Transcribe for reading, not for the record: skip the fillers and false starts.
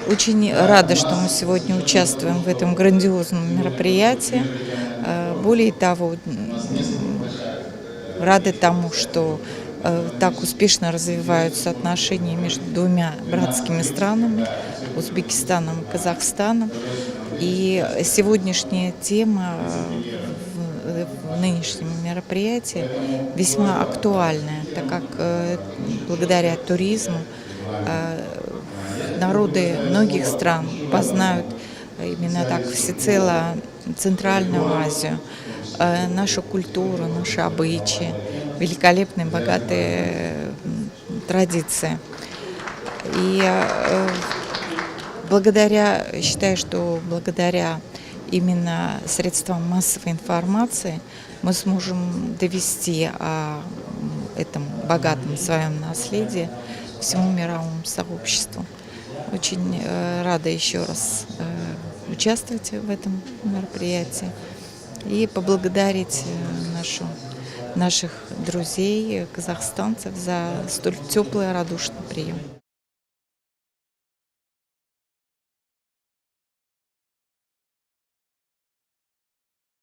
Очень рада, что мы сегодня участвуем в этом грандиозном мероприятии. Более того, рады тому, что так успешно развиваются отношения между двумя братскими странами, Узбекистаном и Казахстаном. И сегодняшняя тема в нынешнем мероприятии весьма актуальная, так как благодаря туризму народы многих стран познают именно так всецело Центральную Азию, нашу культуру, наши обычаи, великолепные, богатые традиции. И считаю, что благодаря именно средствам массовой информации мы сможем довести о этом богатом своем наследии всему мировому сообществу. Очень рада еще раз участвовать в этом мероприятии и поблагодарить наших друзей, казахстанцев, за столь теплый и радушный прием.